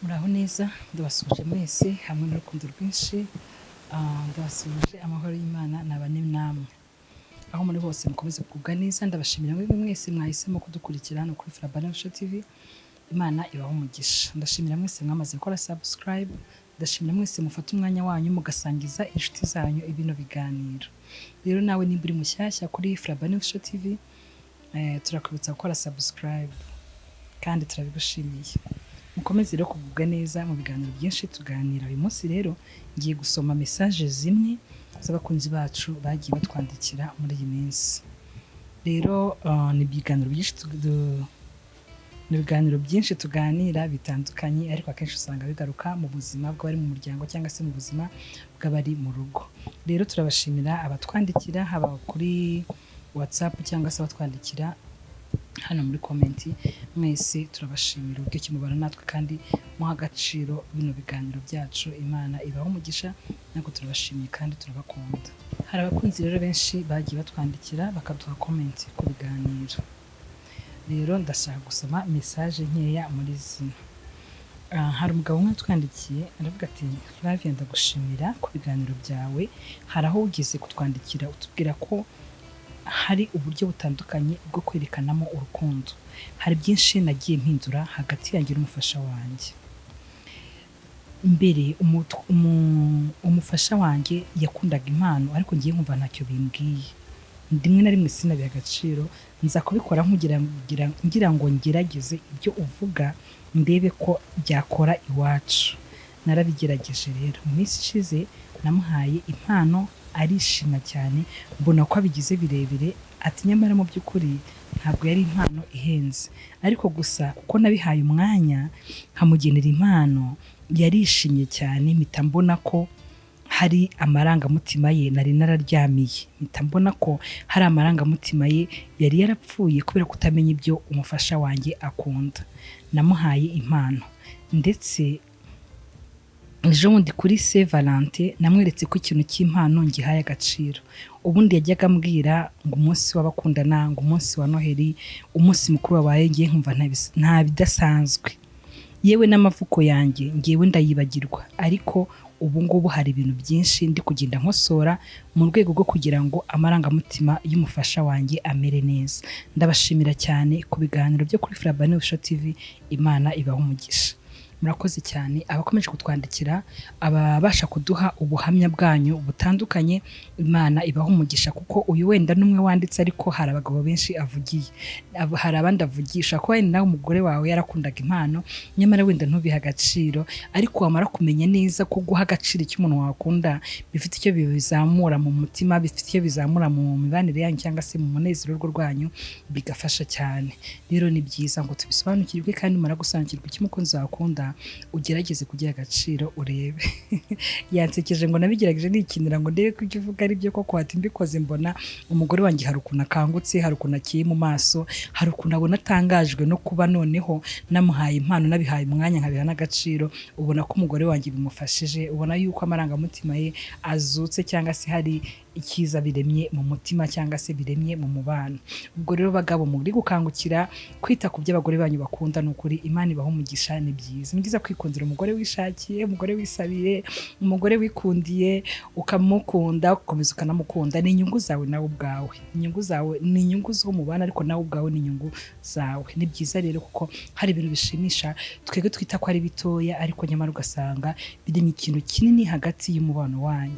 Muraho neza ndabasuje mwese hamwe n'urukundo rwinshi ndabasuje amahoro y'Imana nabane namwe aho muri hose mukomeze kugubwa neza ndabashimira mwese mwahisemo kudukurikira hano kuri Frabanation TV Imana ibaho umugisha ndashimira mwese mwamaze gukora subscribe ndashimira mwese mufata umwanya wanyu mugasangiza inshuti zanyu ibino biganiro rero nawe nimba uri mushyashya kuri Frabanation TV turakubutsa gukora subscribe kandi turabigushimiye mukomeze rero kugubwa neza mu biganiro byinshi tuganira uyu munsi rero ngiye gusoma message zimwe z'abakunzi bacu bagiye batwandikira muri iyi minsi rero ni ibiganiro byinshi tuganira bitandukanye ariko akenshi usanga bigaruka mu buzima bw'abari mu muryango cyangwa se mu buzima bw'abari mu rugo rero turabashimira abatwandikira haba kuri WhatsApp cyangwa se abatwandikira hano muri komenti mwese turabashimira uburyo kimubana natwe kandi muha agaciro bino biganiro byacu Imana ibaho umugisha nako turabashimiye kandi turabakunda hari abakunzi rero benshi bagiye batwandikira bakaduha komenti ku biganiro rero ndashaka gusoma message nkeya muri zino hari umugabo umwe twandikiye aravuga ati Flavia ndagushimira ku biganiro byawe hari aho ugeze kutwandikira utubwira ko hari uburyo butandukanye bwo kwerekanamo urukundo hari byinshi nagiye mpindura hagati yanjye n'umufasha wanjye mbere umufasha wanjye yakundaga impano ariko ngiye nkumva ntacyo bimbwiye rimwe na rimwe sinabiha agaciro nza kubikora ngira ngo ngerageze ibyo uvuga ndebe ko byakora iwacu narabigerageje rero mu minsi ishize namuhaye impano arishima cyane mbona ko abigize birebire ati nyamara mu by'ukuri ntabwo yari impano ihenze ariko gusa kuko nabihaye umwanya nkamugenera impano yarishimye cyane mpita mbona ko hari amarangamutima ye nari nararyamiye mpita mbona ko hari amarangamutima ye yari yarapfuye kubera kutamenya ibyo umufasha wanjye akunda namuhaye impano ndetse ejo bundi kuri Saint Valentin namweretse ko ikintu cy'impano ngihaye agaciro ubundi yajyaga ambwira ngo umunsi w'abakundana ngo umunsi wa Noheli umunsi mukuru wabaye ngiye nkumva nta bidasanzwe yewe n'amavuko yanjye ngiyewe ndayibagirwa ariko ubu ngubu hari ibintu byinshi ndi kugenda nkosora mu rwego rwo kugira ngo amarangamutima y'umufasha wanjye amere neza ndabashimira cyane ku biganiro byo kuri Frabanation TV Imana ibaho umugisha murakoze cyane abakomeje kutwandikira ababasha kuduha ubuhamya bwanyu butandukanye Imana ibaho umugisha kuko uyu wenda numwe wanditse ariko hari abagabo benshi avugiye hari abandi avugisha ko wenda nawe umugore wawe yarakundaga impano nyamara wenda ntubiha agaciro ariko wamara kumenya neza ko guha agaciro cy'umuntu wakunda bifite icyo bizamura mu mutima bifite icyo bizamura mu mibanire yanyu cyangwa se mu munezero rwanyu bigafasha cyane rero ni byiza ngo tubisobanukirwe kandi mara gusobanukirwa icyo umukunzi wakunda ugerageze kugira agaciro urebe yansekeje ngo nabigerageje nikinira ngo ndebe ko ibyo uvuga ari byo koko ati mbikoze mbona umugore wanjye hari ukuntu akangutse hari ukuntu akiye mu maso hari ukuntu abona atangajwe no kuba noneho namuhaye impano nabihaye umwanya nkabiha n'agaciro ubona ko umugore wanjye bimufashije ubona yuko amarangamutima ye azutse cyangwa se hari ikiza biremye mu mutima cyangwa se biremye mu mubano ubwo rero bagabo muri gukangukira kwita ku by'abagore banyu bakunda n'ukuri Imana ibaho umugisha ni byiza ngiza kwikundira umugore wishakiye umugore wisabiye umugore wikundiye ukamukunda ukomeza ukanamukunda ni inyungu zawe nawe ubwawe inyungu zawe ni inyungu zo mu bana ariko nawe ubwawe ni inyungu zawe ni byiza rero kuko hari ibintu bishimisha twebwe twita ko ari bitoya ariko nyamara ugasanga birimo ikintu kinini hagati y'umubano wanyu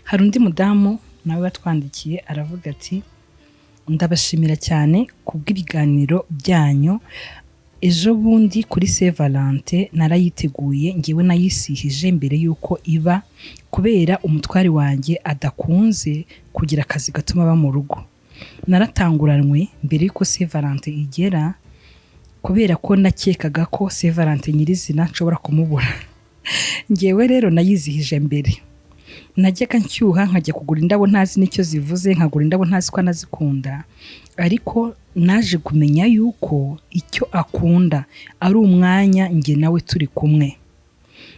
hari undi mudamu nawe batwandikiye aravuga ati ndabashimira cyane kubw'ibiganiro byanyu ejo bundi kuri Saint Valentin narayiteguye ngewe nayisihije mbere yuko iba kubera umutwari wanjye adakunze kugira akazi gatuma aba mu rugo naratanguranwe mbere yuko Saint Valentin igera kubera ko nakekaga ko Saint Valentin nyirizina nshobora kumubura ngewe rero nayizihije mbere najyaga nshyuha nkajya kugura indabo ntazi n'icyo zivuze nkagura indabo ntazi ko anazikunda ariko naje kumenya yuko icyo akunda ari umwanya njye nawe turi kumwe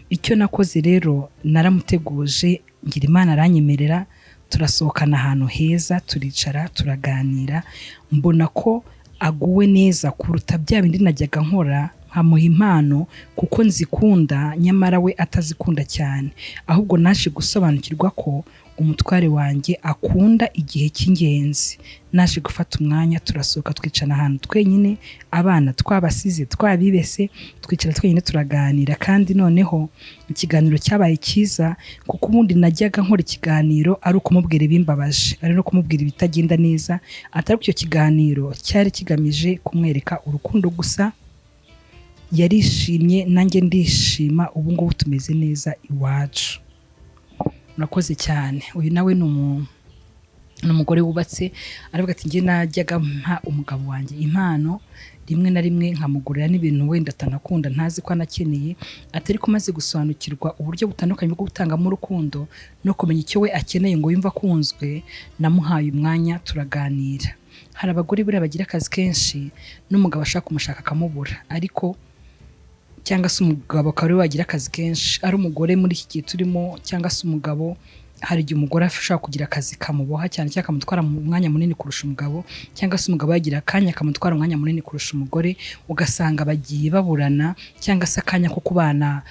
icyo nakoze rero naramuteguje ngira Imana aranyemerera turasohokana ahantu heza turicara turaganira mbona ko aguwe neza kuruta bya bindi najyaga nkora nkamuha impano kuko nzikunda nyamara we atazikunda cyane, ahubwo naje gusobanukirwa ko umutware wanjye akunda igihe cy'ingenzi. Naje gufata umwanya turasohoka twicana ahantu twenyine, abana twabasize twabibese, twicara twenyine turaganira, kandi noneho ikiganiro cyabaye cyiza kuko ubundi najyaga nkora ikiganiro ari ukumubwira ibimbabaje, ari no kumubwira ibitagenda neza, atari icyo kiganiro cyari kigamije kumwereka urukundo gusa. Yarishimye nanjye ndishima, ubu ngubu tumeze neza iwacu. Murakoze cyane. Uyu nawe ni umugore wubatse, aravuga ati njye najyaga mpa umugabo wanjye impano rimwe na rimwe nkamugurira n'ibintu wenda atanakunda ntazi ko anakeneye, atari ko maze gusobanukirwa uburyo butandukanye bwo gutangamo urukundo no kumenya icyo we akeneye ngo yumve akunzwe, namuhaye umwanya turaganira. Hari abagore buriya bagira akazi kenshi n'umugabo ashaka kumushaka akamubura, ariko cyangwa se umugabo akaba ari we wagira akazi kenshi, ari umugore muri iki gihe turimo, cyangwa se umugabo. Hari igihe umugore ashobora kugira akazi kamuboha cyane cyangwa akamutwara umwanya munini kurusha umugabo, cyangwa se umugabo yagira akanya akamutwara umwanya munini kurusha umugore, ugasanga bagiye baburana, cyangwa se akanya ko kubana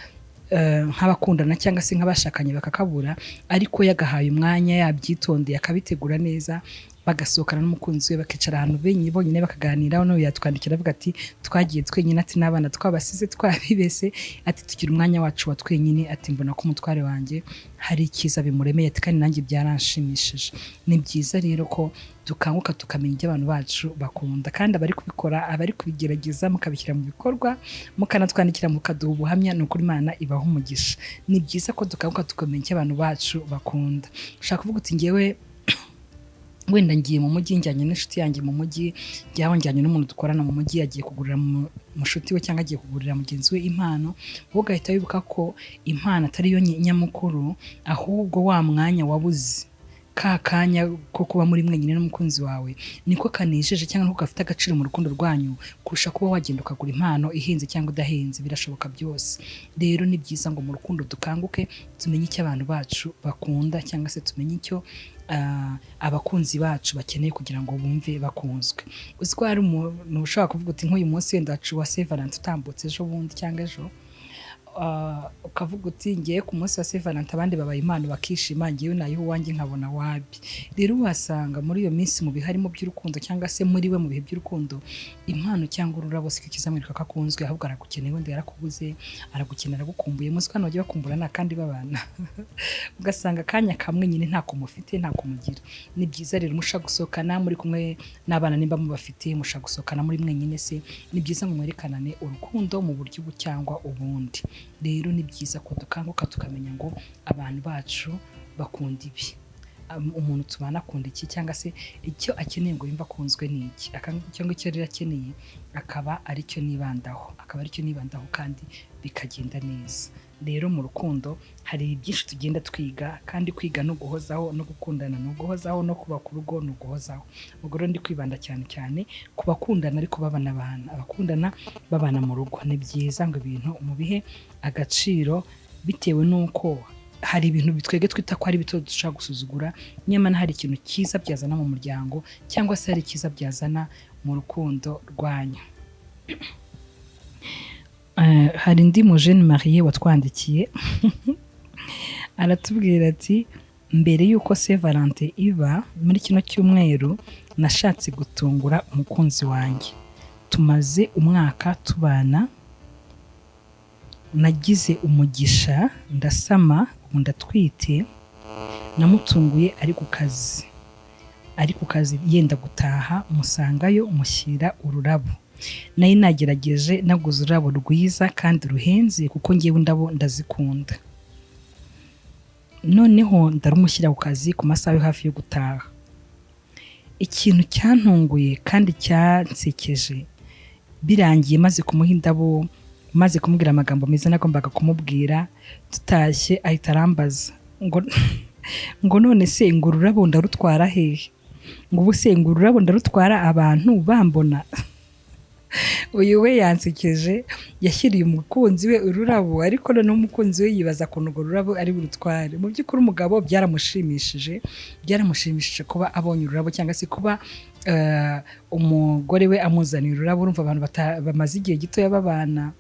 nk'abakundana cyangwa se nk'abashakanye bakakabura, ariko yagahaye umwanya yabyitondeye akabitegura neza, bagasohokana n'umukunzi we bakicara ahantu bonyine bakaganira. Nawe yatwandikira avuga ati twagiye twenyine, ati n'abana twabasize twabibese, ati tugira umwanya wacu wa twenyine, ati mbona ko umutware wanjye hari icyiza bimuremeye, ati kandi nanjye byaranshimishije. Ni byiza rero ko dukanguka tukamenya ibyo abantu bacu bakunda, kandi abari kubikora, abari kubigerageza mukabishyira mu bikorwa, mukanatwandikira mukaduha ubuhamya, ni ukuri Imana ibaha umugisha. Ni byiza ko dukanguka tukamenya icyo abantu bacu bakunda. Ushaka kuvuga uti ngewe wenda ngiye mu mujyi, njyanye n'inshuti yanjye mu mujyi, cyangwa njyanye n'umuntu dukorana mu mujyi, yagiye kugurira mushuti we cyangwa agiye kugurira mugenzi we impano, wowe ugahita wibuka ko impano atari yo nyamukuru, ahubwo wa mwanya wabuze, ka kanya ko kuba muri mwenyine n'umukunzi wawe, niko kanejeje cyangwa niko gafite agaciro mu rukundo rwanyu kurusha kuba wagenda ukagura impano ihenze cyangwa idahenze. Birashoboka byose. Rero ni byiza ngo mu rukundo dukanguke tumenye icyo abantu bacu bakunda, cyangwa se tumenye icyo abakunzi bacu bakeneye kugira ngo bumve bakunzwe. Uzi ko hari umuntu ushobora kuvuga uti nk'uyu munsi wenda wacu wa Saint Valentin utambutse ejo bundi cyangwa ejo, ukavuga uti ngiye ku munsi wa Saint Valentin abandi babaye impano bakishima, ngewe nayiho uwanjye nkabona wabi. Rero wasanga muri iyo minsi mu bihe harimo by'urukundo, cyangwa se muri we mu bihe by'urukundo, impano cyangwa ururabo si kizamwereka ko akunzwe, ahubwo aragukeneye, wenda yarakubuze, aragukenera, aragukumbuye. Muzi ko hano bagiye bakumburana kandi babana ugasanga akanya kamwe nyine nta kumufite nta kumugira. Ni byiza rero mushaka gusohokana muri kumwe n'abana, nimba mubafite mushaka gusohokana muri mwenyine se, ni byiza ngo mwerekanane urukundo mu buryo ubu cyangwa ubundi. Rero ni byiza ko dukanguka tukamenya ngo abantu bacu bakunda ibi, umuntu tubana akunda iki, cyangwa se icyo akeneye ngo yumva akunzwe ni iki, cyangwa icyo rero akeneye akaba aricyo nibandaho, kandi bikagenda neza. Rero mu rukundo hari byinshi tugenda twiga, kandi kwiga no guhozaho, no gukundana no guhozaho, no kubaka urugo no guhozaho. Ubwo rero ndi kwibanda cyane cyane ku bakundana ariko abakundana babana mu rugo. Ni byiza ngo ibintu mu bihe agaciro, bitewe n'uko hari ibintu bitwege twita ko ari bito dushaka gusuzugura, nyamara hari ikintu cyiza byazana mu muryango, cyangwa se hari cyiza byazana mu rukundo rwanyu. Hari ndi mu Jeune Marie watwandikiye aratubwira ati mbere y'uko Saint Valentin iba muri kino cyumweru nashatse gutungura umukunzi wanjye, tumaze umwaka tubana, nagize umugisha ndasama, ubu ndatwite, namutunguye ari ku kazi yenda gutaha, musangayo mushyira ururabo. Nayo nagerageje naguze ururabo rwiza kandi ruhenze kuko ngewe indabo ndazikunda, noneho ndarumushyira ku kazi ku masaha yo hafi yo gutaha. Ikintu cyantunguye kandi cyansekeje, birangiye maze kumuha indabo, maze kumubwira amagambo meza nagombaga kumubwira, tutashye ahita arambaza ngo none se ngo ururabo ndarutwara hehe, ngo ubu se ngo ururabo ndarutwara abantu bambona. uyu we yansekeje, yashyiriye umukunzi we ururabo ariko noneho umukunzi we yibaza ukuntu urwo rurabo ari burutware. Mu by'ukuri umugabo byaramushimishije kuba abonye ururabo cyangwa se kuba umugore we amuzaniye ururabo. Urumva abantu bamaze igihe gitoya babana,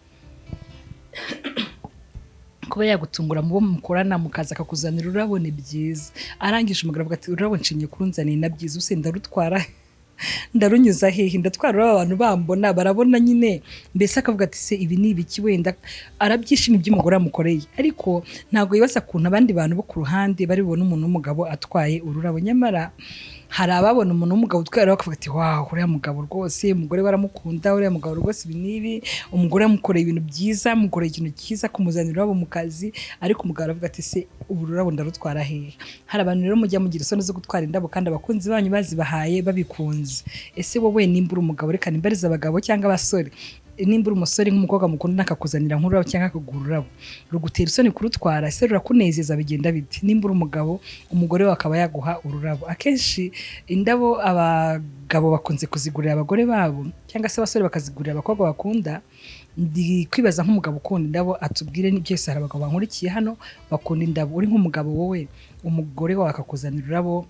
kuba yagutungura mu bo mukorana mukaza akakuzanira ururabo ni byiza. Arangije umugabo avuga ati ururabo nshimye kurunzaniye na byiza, use ndarutwara ndarunyuza hehe, ndatwara ururabo abantu bambona barabona nyine, mbese akavuga ati se ibi ni ibiki, wenda arabyishimiye ibyo umugore amukoreye, ariko ntabwo yibaza ukuntu abandi bantu bo ku ruhande bari bubone umuntu w'umugabo atwaye ururabo. Nyamara hari ababona umuntu w'umugabo utwara bakavuga ati wawu, uriya mugabo rwose umugore baramukunda, uriya mugabo rwose ibi n'ibi, umugore yamukoreye ibintu byiza, amukoreye ikintu cyiza, kumuzanira ururabo mu kazi, ariko umugabo aravuga ati se ubu rurabo ndarutwara hehe. Hari abantu rero mujya mugira isoni zo gutwara indabo kandi abakunzi banyu bazibahaye babikunze. Ese wowe nimba uri umugabo, reka nimbarize abagabo cyangwa abasore, nimba uri umusore nk'umukobwa mukunda akakuzanira nk'ururabo cyangwa akagura ururabo, rugutera isoni kurutwara? Ese rurakunezeza? Bigenda biti? Nimba uri umugabo, umugore we akaba yaguha ururabo. Akenshi indabo abagabo bakunze kuzigurira abagore babo cyangwa se abasore bakazigurira abakobwa bakunda. Ndi kwibaza nk'umugabo ukunda indabo atubwire ni byose. Hari abagabo bankurikiye hano bakunda indabo. Uri nk'umugabo wowe, umugore wawe akakuzanira ururabo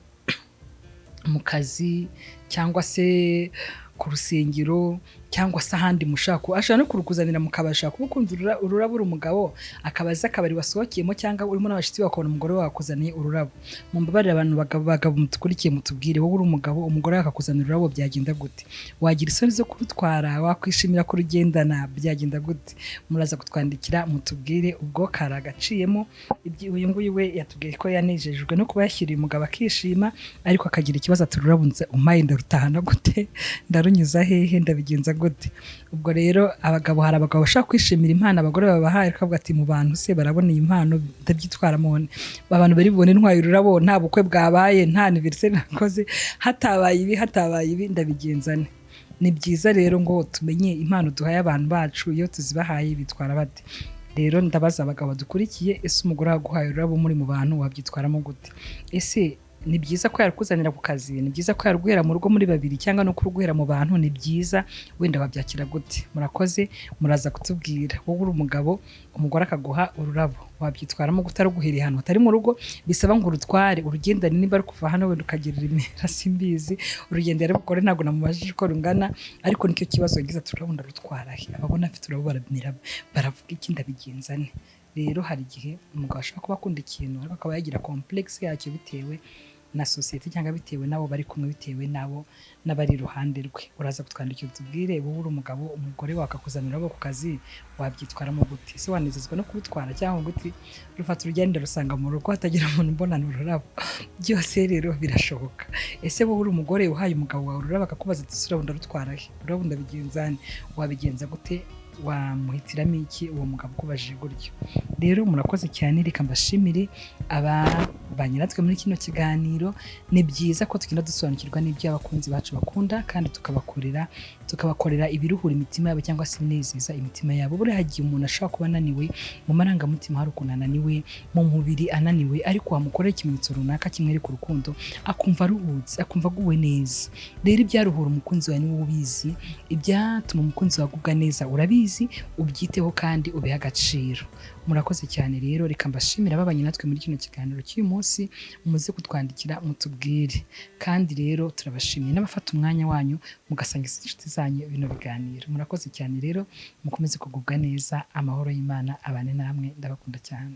mu kazi cyangwa se ku rusengero cyangwa se ahandi mushaka, ashaka no kurukuzanira mukabasha kuba ukunda ururabo uri umugabo, akabaza akabari wasohokeyemo cyangwa urimo n'abashitsi bakabona umugore wawe akuzaniye ururabo. Mumbabarire abantu bagabo mutukurikiye mutubwire, wowe uri umugabo umugore akakuzanira ururabo byagenda gute? Wagira isoni zo kurutwara? Wakwishimira kurugendana? Byagenda gute? Muraza kutwandikira mutubwire. Ubwo karagaciyemo uyu nguyu we yatubwiye ko yanejejwe no kuba yashyiriye umugabo akishima, ariko akagira ikibazo ati ururabo umpaye ndarutahana gute, ndarunyuza hehe, ndabigenza gute? Ubwo rero abagabo, hari abagabo bashaka kwishimira impano abagore babahaye, akavuga ati mu bantu se barabona iyi impano ndabyitwaramo, abantu bari bubone ntwaye ururabo, nta bukwe bwabaye, nta anniversaire nakoze, hatabaye ibi ndabigenzane. Ni byiza rero ngo tumenye impano duhaye abantu bacu, iyo tuzibahaye bitwara bate. Rero ndabaza abagabo dukurikiye, ese umugore waguhaye ururabo muri mu bantu wabyitwaramo gute? Ese ni byiza ko yarukuzanira ku kazi? Ni byiza ko yaruguhera mu rugo muri babiri cyangwa no kuruguhera mu bantu? Ni byiza, wenda wabyakira gute? Murakoze, muraza kutubwira. Wowe uri umugabo, umugore akaguha ururabo, wabyitwaramo gute? Aruguhereye ahantu hatari mu rugo, bisaba ngo urutware urugendane, nimba ari kuva hano wenda ukagera Remera simbizi, urugendera rukore, ntabwo namubajije uko rungana, ariko nicyo kibazo yagize ati ururabo ndarutwara he, ababona afite ururabo baramira baravuga iki, ndabigenzane. Rero hari igihe umugabo ashobora kuba akunda ikintu ariko akaba yagira complexe yacyo bitewe na sosiyete cyangwa bitewe nabo bari kumwe, bitewe nabo n'abari iruhande rwe. Uraza kutwandikira utubwire, wowe uri umugabo umugore wakakuzanira ururabo ku kazi wabyitwaramo gute? Ese wanezezwa no kurutwara cyangwa gute rufata urugendo rusanga mu rugo hatagira umuntu mbonana ururabo? Byose rero birashoboka. Ese wowe uri umugore uhaye umugabo wawe ururabo akakubaza ati ururabo ndarutwara he, ururabo ndabigenzane, wabigenza gute? Wamuhitiramo iki uwo mugabo ukubajije gutyo? Rero murakoze cyane, reka mbashimire ababanye natwe muri kino kiganiro. Ni byiza ko tugenda dusobanukirwa n'ibyo abakunzi bacu bakunda, kandi tukabakorera ibiruhura imitima yabo cyangwa se ibinezeza imitima yabo. Buriya hagiye umuntu ashobora kuba ananiwe mu marangamutima, hari ukuntu ananiwe mu mubiri, ananiwe, ariko wamukorera ikimenyetso runaka kimwereka urukundo akumva aruhutse, akumva aguwe neza. Rero ibyaruhura umukunzi wawe ni wowe ubizi, ibyatuma umukunzi wawe agubwa neza urabizi, ubyiteho kandi ubihe agaciro. Murakoze cyane rero, reka mbashimira ababanye natwe muri kino kiganiro cy'uyu munsi, muze kutwandikira mutubwire. Kandi rero turabashimiye n'abafata umwanya wanyu mugasangiza inshuti zanyu bino biganiro. Murakoze cyane rero, mukomeze kugubwa neza, amahoro y'Imana abane namwe, ndabakunda cyane.